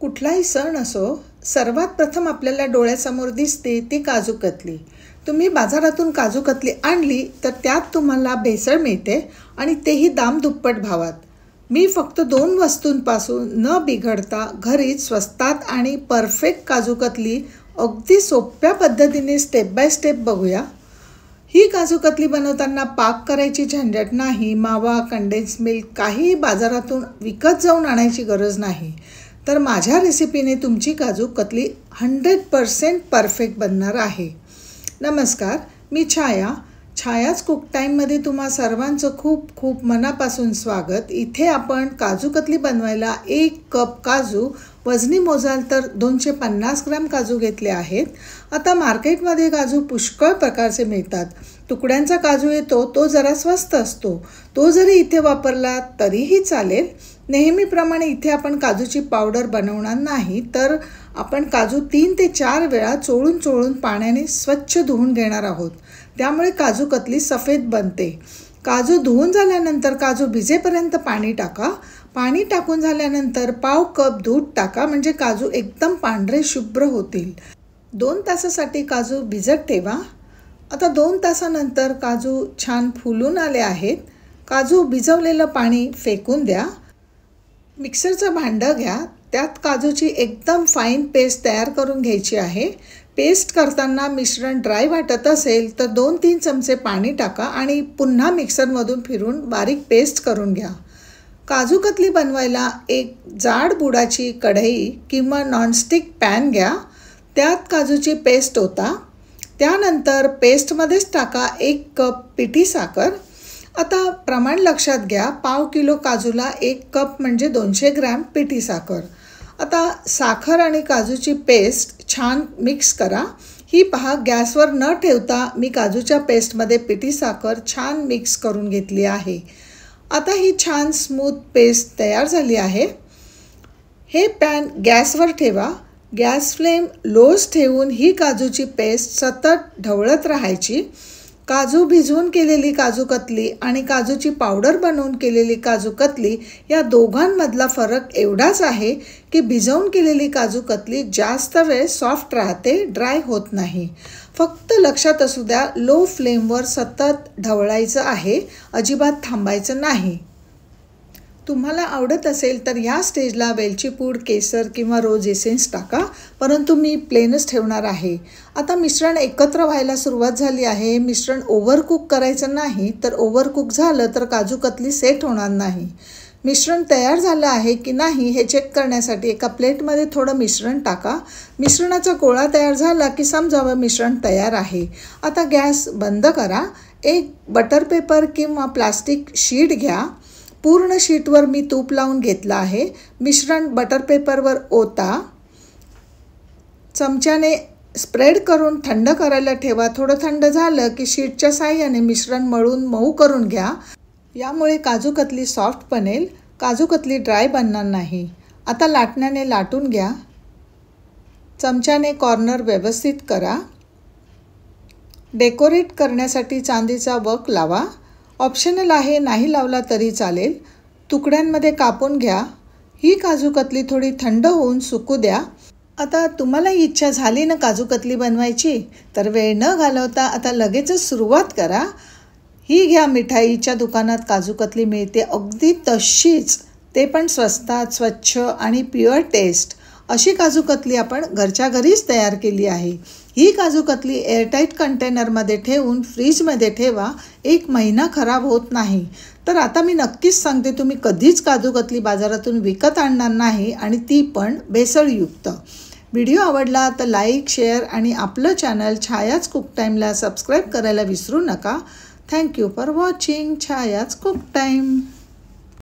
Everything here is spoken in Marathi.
कुठलाही सण असो, सर्वात प्रथम आपल्याला डोळ्यासमोर दिसते ती काजू कतली। तुम्ही बाजारातून काजू कतली आणली तर त्यात तुम्हाला भेसळ मिळते आणि तेही दाम दुप्पट भावात। मी फक्त 2 वस्तूंपासून न बिघडता घरीच स्वस्तात आणि परफेक्ट काजू कतली अगदी सोप्या पद्धतीने स्टेप बाय स्टेप बघूया। ही काजू कतली बनवताना पाक करायची झंझट नाही, मावा, कंडेन्स मिल्क काहीही बाजारातून विकत जाऊन आणायची गरज नाही। तर माझ्या रेसिपीने तुमची काजू कतली 100% परफेक्ट बनणार आहे। नमस्कार, मी छायाच कुक टाईममध्ये तुम्हा सर्वांचं खूप खूप मनापासून स्वागत। इथे आपण काजू कतली बनवायला 1 कप काजू, वजनी मोजाल तर 250 ग्रॅम काजू घेतले आहेत। आता मार्केटमध्ये काजू पुष्कळ प्रकारचे मिळतात। तुकड्यांचा काजू येतो, तो जरा स्वस्त असतो, तो जरी इथे वापरला तरीही चालेल। नेहमीप्रमाणे इथे आपण काजूची पावडर बनवणार नाही, तर आपण काजू 3 ते 4 वेळा चोळून पाण्याने स्वच्छ धुवून घेणार आहोत। त्यामुळे काजू कतली सफेद बनते। काजू धुवून झाल्यानंतर काजू भिजेपर्यंत पाणी टाका। पाणी टाकून झाल्यानंतर पाव कप दूध टाका, म्हणजे काजू एकदम पांढरे शुभ्र होतील। 2 तासासाठी काजू भिजत ठेवा। आता 2 तासानंतर काजू छान फुलून आले आहेत। काजू भिजवलेलं पाणी फेकून द्या। मिक्सरचं भांडं घ्या, त्यात काजूची एकदम फाईन पेस्ट तयार करून घ्यायची आहे। पेस्ट करताना मिश्रण ड्राय वाटत असेल तर 2-3 चमचे पाणी टाका आणि पुन्हा मिक्सरमधून फिरून बारीक पेस्ट करून घ्या। काजू कतली बनवायला एक जाड बुडाची कढई किंवा नॉनस्टिक पॅन घ्या, त्यात काजूची पेस्ट ओता। त्यानंतर पेस्टमध्येच टाका 1 कप पिठी साखर। आता प्रमाण लक्षात घ्या, पाव किलो काजूला 1 कप म्हणजे 200 ग्रॅम पिठी साखर। आता साखर आणि काजूची पेस्ट छान मिक्स करा। ही पहा, गॅसवर न ठेवता मी काजूच्या पेस्टमध्ये पिठी साखर छान मिक्स करून घेतली आहे। आता ही छान स्मूथ पेस्ट तयार झाली आहे। हे पॅन गॅसवर ठेवा। गॅस फ्लेम लोच ठेवून ही काजूची पेस्ट सतत ढवळत राहायची। काजू भिजवून केलेली काजू कतली आणि काजूची पावडर बनवून केलेली काजू कतली या दोघांमधला फरक एवढाच आहे की भिजवून केलेली काजू कतली जास्त वेळ सॉफ्ट राहते, ड्राय होत नाही। फक्त लक्षात असू द्या, लो फ्लेमवर सतत ढवळायचं आहे, अजिबात थांबायचं नाही। तुम्हाला आवडत असेल तर या स्टेजला वेलची पूड, केसर किंवा रोज एसेन्स टाका, परंतु मी प्लेनच ठेवणार आहे। आता मिश्रण एकत्र व्हायला सुरुवात झाली आहे। मिश्रण ओव्हरकुक करायचं नाही, तर ओव्हरकुक झालं तर काजू कतली सेट होणार नाही। मिश्रण तयार झालं आहे की नाही हे चेक करण्यासाठी एका प्लेटमध्ये थोडं मिश्रण टाका। मिश्रणाचा गोळा तयार झाला की समजावं मिश्रण तयार आहे। आता गॅस बंद करा। एक बटर पेपर किंवा प्लास्टिक शीट घ्या। पूर्ण शीटवर मी तूप लावून घेतलं आहे। मिश्रण बटर पेपरवर ओता। चमच्याने स्प्रेड करून थंड करायला ठेवा। थोडं थंड झालं की शीटच्या साहाय्याने मिश्रण मळून मऊ करून घ्या। यामुळे काजू कतली सॉफ्ट बनेल, काजू कतली ड्राय बनणार नाही। आता लाटण्याने लाटून घ्या। चमच्याने कॉर्नर व्यवस्थित करा। डेकोरेट करण्यासाठी चांदीचा वक लावा। ऑप्शनल आहे, नाही लावला तरी चालेल। तुकड्यांमध्ये कापून घ्या। ही काजू कतली थोडी थंड होऊन सुकू द्या। आता तुम्हाला इच्छा झाली ना काजू कतली बनवायची, तर वेळ न घालवता आता लगेचच सुरुवात करा। ही घ्या, मिठाईच्या दुकानात काजू कतली मिळते अगदी तशीच, ते पण स्वस्तात, स्वच्छ आणि प्युअर टेस्ट। अशी काजू कतली आपण घरच्या घरीच तयार केली आहे। ही काजू कतली एअरटाईट कंटेनरमध्ये ठेवून फ्रीजमध्ये ठेवा, 1 महिना खराब होत नाही। तर आता मी नक्कीच सांगते, तुम्ही कधीच काजू कतली बाजारातून विकत आणणार नाही, आणि ती पण भेसळयुक्त। व्हिडिओ आवडला तर लाईक, शेअर आणि आपलं चॅनल छायाच कुक टाईमला सबस्क्राईब करायला विसरू नका। थँक्यू फॉर वॉचिंग छायाच कुक टाईम।